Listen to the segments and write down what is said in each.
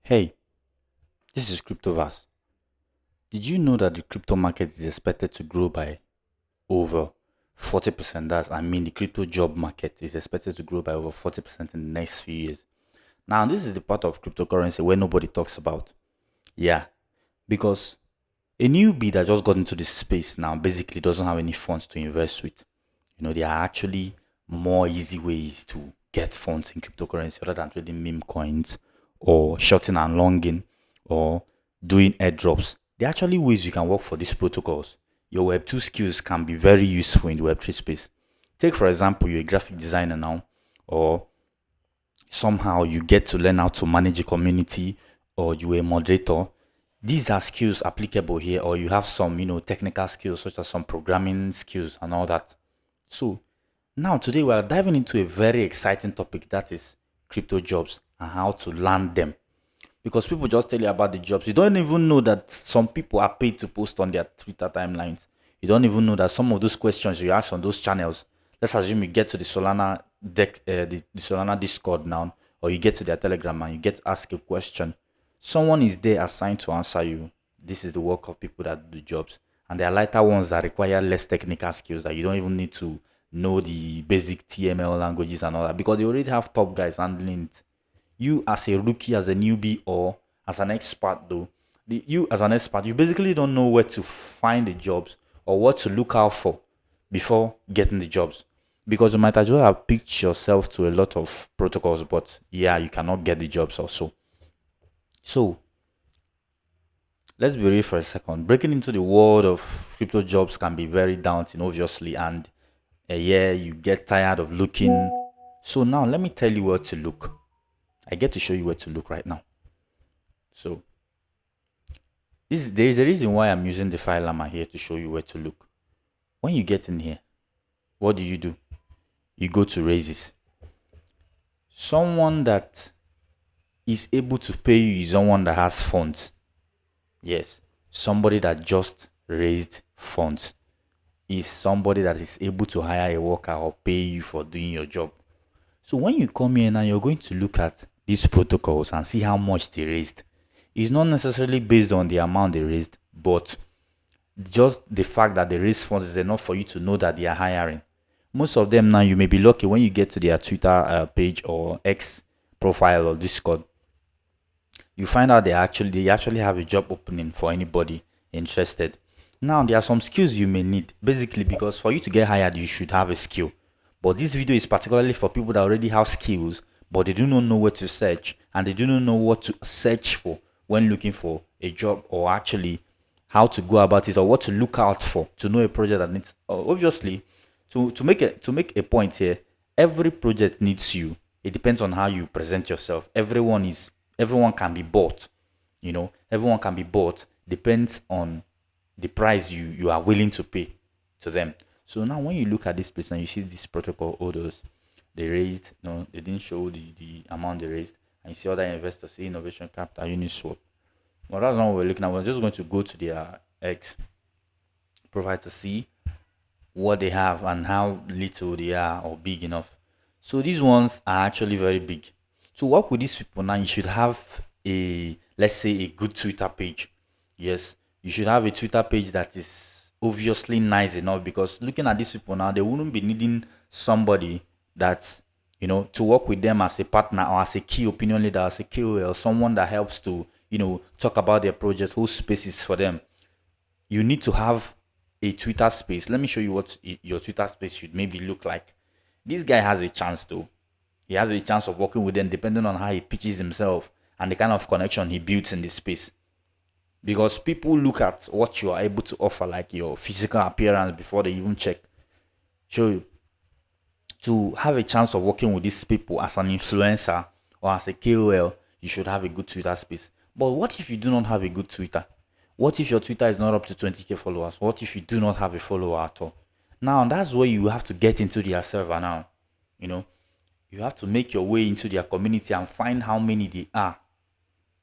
Hey, this is Cryptovas. Did you know that the crypto market is expected to grow by over 40%? The crypto job market is expected to grow by over 40% in the next few years. Now, this is the part of cryptocurrency where nobody talks about. Yeah, because a newbie that just got into this space now basically doesn't have any funds to invest with. There are actually more easy ways to get funds in cryptocurrency other than trading meme coins or shorting and longing or doing airdrops. There are actually ways you can work for these protocols. Your Web2 skills can be very useful in the Web3 space. Take, for example, you're a graphic designer now, or somehow you get to learn how to manage a community, or you're a moderator. These are skills applicable here, or you have some, technical skills such as some programming skills and all that. So now today we are diving into a very exciting topic, that is crypto jobs and how to land them. Because people just tell you about the jobs. You don't even know that some people are paid to post on their Twitter timelines. You don't even know that some of those questions you ask on those channels. Let's assume you get to the Solana the Solana Discord now, or you get to their Telegram and you get to ask a question. Someone is there assigned to answer you. This is the work of people that do jobs, and there are lighter ones that require less technical skills that you don't even need to know the basic TML languages and all that because they already have top guys handling it. You as a rookie, as a newbie, or as an expert, though, you as an expert, you basically don't know where to find the jobs or what to look out for before getting the jobs. Because you might as well have picked yourself to a lot of protocols, but yeah, you cannot get the jobs also. So let's be real for a second. Breaking into the world of crypto jobs can be very daunting, obviously, and yeah, you get tired of looking. So now let me tell you where to look. I get to show you where to look right now. So there is a reason why I'm using the file llama here to show you where to look. When you get in here, what do? You go to raises. Someone that is able to pay you is someone that has funds. Yes, somebody that just raised funds is somebody that is able to hire a worker or pay you for doing your job. So when you come here now, you're going to look at these protocols and see how much they raised. It's not necessarily based on the amount they raised, but just the fact that they raise funds is enough for you to know that they are hiring. Most of them now, you may be lucky when you get to their Twitter page or X profile or Discord, you find out they actually have a job opening for anybody interested. Now there are some skills you may need basically because for you to get hired you should have a skill. But this video is particularly for people that already have skills but they do not know where to search and they do not know what to search for when looking for a job, or actually how to go about it or what to look out for to know a project that needs obviously to make a point here. Every project needs you. It depends on how you present yourself. Everyone can be bought. Everyone can be bought. Depends on the price you are willing to pay to them. So now when you look at this place and you see this protocol orders, they raised, no, they didn't show the amount they raised, and you see other investors, see Innovation Capital, Uniswap. Well, that's not what we're looking at. We're just going to go to their X profile to see what they have and how little they are or big enough. So these ones are actually very big. To work with these people now, you should have let's say a good Twitter page. Yes, you should have a Twitter page that is obviously nice enough, because looking at these people now, they wouldn't be needing somebody that, to work with them as a partner or as a key opinion leader, as a KOL, someone that helps to, talk about their project, whole spaces for them. You need to have a Twitter space. Let me show you what your Twitter space should maybe look like. This guy has a chance though. He has a chance of working with them depending on how he pitches himself and the kind of connection he builds in the space. Because people look at what you are able to offer, like your physical appearance, before they even check. Show you to have a chance of working with these people as an influencer or as a KOL, you should have a good Twitter space. But what if you do not have a good Twitter? What if your Twitter is not up to 20k followers? What if you do not have a follower at all? Now that's where you have to get into their server now. You know, you have to make your way into their community and find how many they are.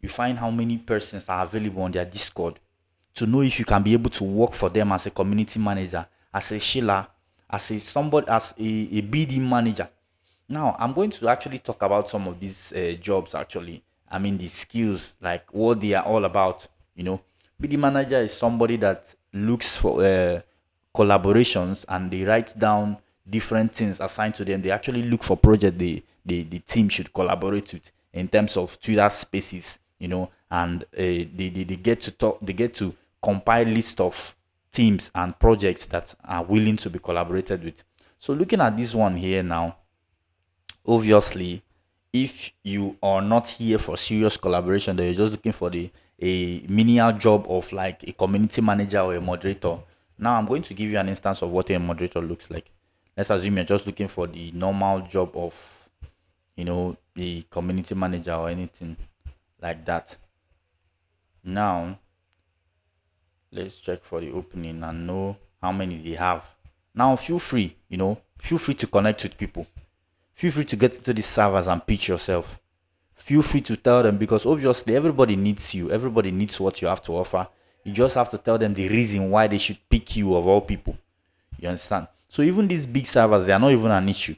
You find how many persons are available on their Discord to know if you can be able to work for them as a community manager, as a shiller, as a BD manager. Now, I'm going to actually talk about some of these jobs actually, I mean the skills, like what they are all about. You know, BD manager is somebody that looks for collaborations, and they write down different things assigned to them. They actually look for project the team should collaborate with in terms of Twitter spaces, and they get to talk, they get to compile list of teams and projects that are willing to be collaborated with. So looking at this one here now, obviously, if you are not here for serious collaboration, that you're just looking for the a menial job of like a community manager or a moderator. Now I'm going to give you an instance of what a moderator looks like. Let's assume you're just looking for the normal job of, the community manager or anything like that. Now let's check for the opening and know how many they have. Now feel free to connect with people. Feel free to get into the servers and pitch yourself. Feel free to tell them, because obviously everybody needs you. Everybody needs what you have to offer. You just have to tell them the reason why they should pick you of all people. You understand? So even these big servers, they are not even an issue.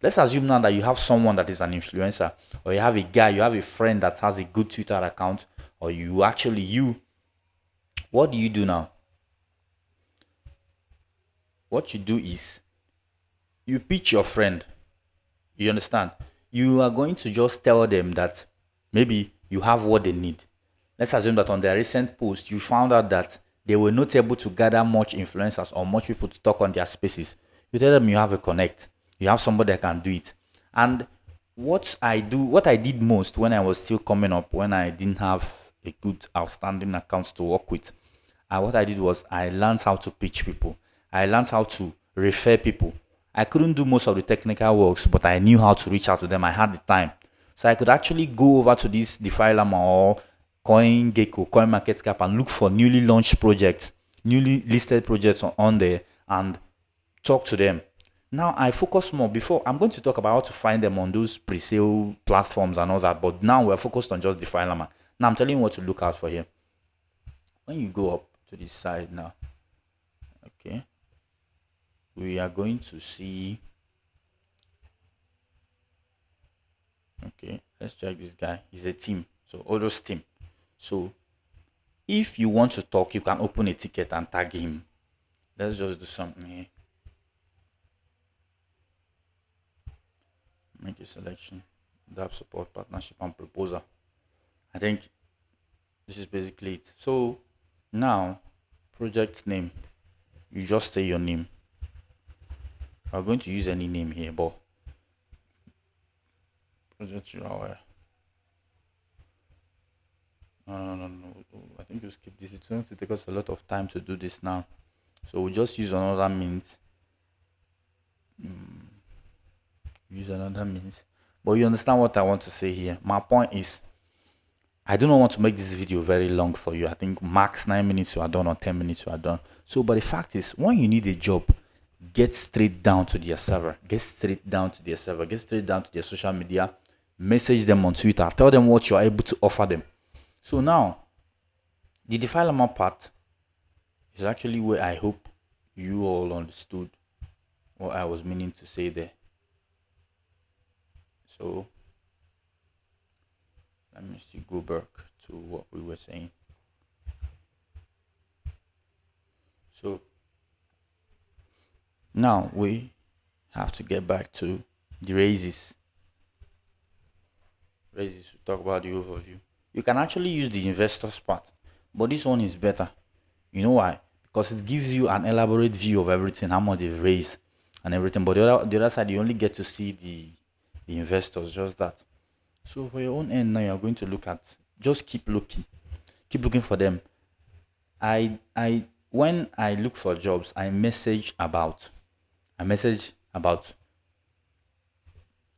Let's assume now that you have someone that is an influencer, or you have a guy, you have a friend that has a good Twitter account, or what do you do now? What you do is you pitch your friend. You understand? You are going to just tell them that maybe you have what they need. Let's assume that on their recent post, you found out that they were not able to gather much influencers or much people to talk on their spaces. You tell them you have a connect. You have somebody that can do it. And what I did most when I was still coming up, when I didn't have a good outstanding account to work with, what I did was I learned how to pitch people. I learned how to refer people. I couldn't do most of the technical works, but I knew how to reach out to them. I had the time. So I could actually go over to this DeFi Llama or CoinGecko, CoinMarketCap, and look for newly launched projects, newly listed projects on there, and talk to them. Now I focus more. Before, I'm going to talk about how to find them on those pre-sale platforms and all that, but now we're focused on just DeFi Llama. Now I'm telling you what to look out for here. When you go up to this side now, okay, we are going to see, okay, let's check this guy. He's a team, so Odo's team. So if you want to talk, you can open a ticket and tag him. Let's just do something here. Make a selection, DApp support, partnership, and proposal. I think this is basically it. So now, project name, you just say your name. I'm going to use any name here, but project URL. No. I think we'll skip this. It's going to take us a lot of time to do this now. So we'll just use another means. Use another means. But you understand what I want to say here. My point is, I do not want to make this video very long for you. I think max 9 minutes you are done, or 10 minutes you are done. So, but the fact is, when you need a job, get straight down to their server. Get straight down to their server. Get straight down to their social media. Message them on Twitter. Tell them what you are able to offer them. So now, the DeFi Llama part is actually where I hope you all understood what I was meaning to say there. So let me still go back to what we were saying. So now we have to get back to the raises. Raises, we talk about the overview. You can actually use the investors part, but this one is better. You know why? Because it gives you an elaborate view of everything, how much they've raised and everything. But the other side, you only get to see the investors, just that. So for your own end now, you're going to look at, just keep looking for them. When I look for jobs, I message about,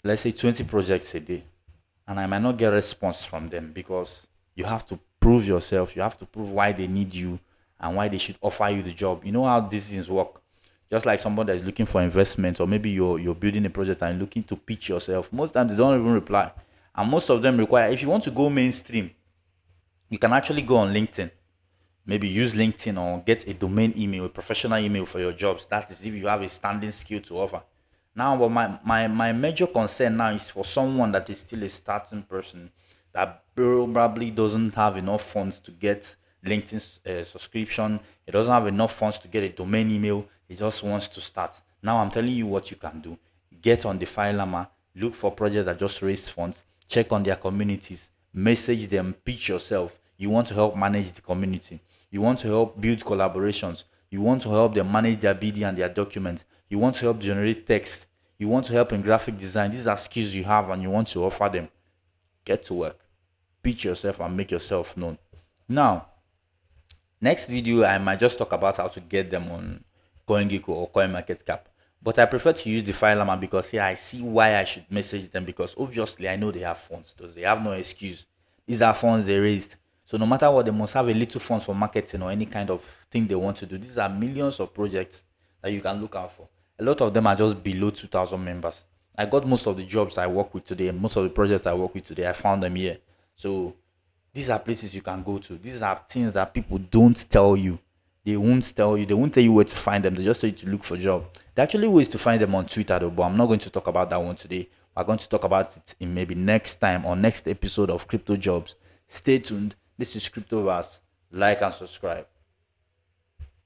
let's say 20 projects a day, and I might not get response from them, because you have to prove yourself. You have to prove why they need you and why they should offer you the job. You know how these things work. Just like somebody that is looking for investment, or maybe you're building a project and looking to pitch yourself. Most times they don't even reply, and most of them require, if you want to go mainstream, you can actually go on LinkedIn. Maybe use LinkedIn, or get a domain email, a professional email for your jobs. That is if you have a standing skill to offer. Now, but my major concern now is for someone that is still a starting person, that probably doesn't have enough funds to get LinkedIn subscription. It doesn't have enough funds to get a domain email. It just wants to start. Now I'm telling you what you can do. Get on the Filama, look for projects that just raised funds, check on their communities, message them, pitch yourself. You want to help manage the community. You want to help build collaborations. You want to help them manage their BD and their documents. You want to help generate text. You want to help in graphic design. These are skills you have and you want to offer them. Get to work. Pitch yourself and make yourself known. Now, next video, I might just talk about how to get them on CoinGecko or CoinMarketCap. But I prefer to use the Filama because here I see why I should message them, because obviously I know they have funds. So they have no excuse. These are funds they raised. So no matter what, they must have a little funds for marketing or any kind of thing they want to do. These are millions of projects that you can look out for. A lot of them are just below 2,000 members. I got most of the jobs I work with today, and most of the projects I work with today, I found them here. So these are places you can go to. These are things that people don't tell you. They won't tell you. They won't tell you where to find them. They just tell you to look for job. There are actually ways to find them on Twitter though, but I'm not going to talk about that one today. We're going to talk about it in maybe next time or next episode of Crypto Jobs. Stay tuned. This is Cryptoverse. Like and subscribe.